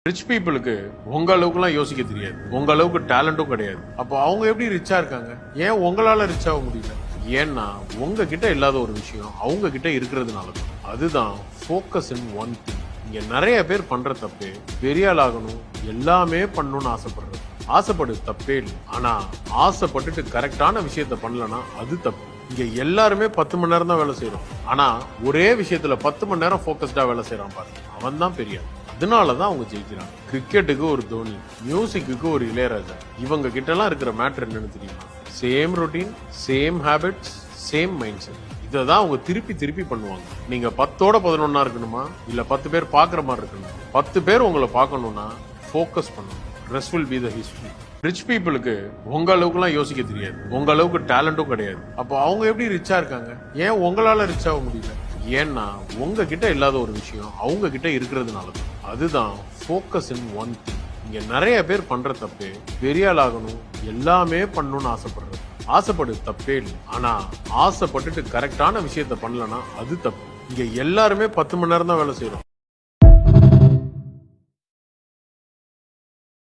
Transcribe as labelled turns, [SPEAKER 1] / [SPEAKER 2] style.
[SPEAKER 1] Rich பீப்புளுக்கு உங்க அளவுக்குலாம் யோசிக்க தெரியாது, உங்க அளவுக்கு டேலண்டும் கிடையாது. அப்போ அவங்க எப்படி ரிச்சா இருக்காங்க? ஏன் உங்களால ரிச் ஆக முடியல? ஏன்னா உங்ககிட்ட இல்லாத ஒரு விஷயம் அவங்க கிட்ட இருக்கிறதுனால தான். அதுதான் ஃபோக்கஸ் இன் ஒன் திங். இங்க நிறைய பேர் பண்ற தப்பு பெரிய ஆள் ஆகணும், எல்லாமே பண்ணணும்னு ஆசைப்படுறது. ஆசைப்படு தப்பே இல்லை, ஆனா ஆசைப்பட்டுட்டு கரெக்டான விஷயத்த பண்ணலன்னா அது தப்பு. இங்க எல்லாருமே 10 மணி நேரம் தான் வேலை செய்யறோம், ஆனா ஒரே விஷயத்துல 10 மணி நேரம் போக்கஸ்டா வேலை செய்யறான் பாருங்க, அவன் தான் பெரிய ஆள். அதனாலதான் அவங்க ஜெயிக்கிறாங்க. கிரிக்கெட்டுக்கு ஒரு தோனி, மியூசிக்கு ஒரு இளையராஜா, இவங்க கிட்ட எல்லாம் இருக்கிற மேட்டர் என்னன்னு தெரியுமா? Same routine, same habits, same mind set. இதான் அவங்க திருப்பி திருப்பி பண்ணுவாங்க. நீங்க 10ஓட 11 இருக்கணுமா, இல்ல 10 பேர் பாக்குற மாதிரி இருக்கணும்? 10 பேர் உங்களை பார்க்கணும்னா ஃபோக்கஸ் பண்ணணும். Rest will be the history. Rich பீப்புளுக்கு உங்க அளவுக்குலாம் யோசிக்க தெரியாது, உங்க அளவுக்கு டேலண்டும் கிடையாது. அப்போ அவங்க எப்படி ரிச்சா இருக்காங்க? ஏன் உங்களால ரிச் ஆக முடியல? ஏன்னா உங்ககிட்ட இல்லாத ஒரு விஷயம் அவங்க கிட்ட இருக்கிறதுனால தான். அதுதான் ஃபோக்கஸ் இன் ஒன் திங். இங்க நிறைய பேர் பண்ற தப்பு பெரிய ஆள் ஆகணும், எல்லாமே பண்ணணும்னு ஆசைப்படுறது. ஆசைப்படு தப்பே இல்லை, ஆனா ஆசைப்பட்டுட்டு கரெக்டான விஷயத்த பண்ணலன்னா அது தப்பு. இங்க எல்லாருமே 10 மணி நேரம் தான் வேலை செய்யறோம்.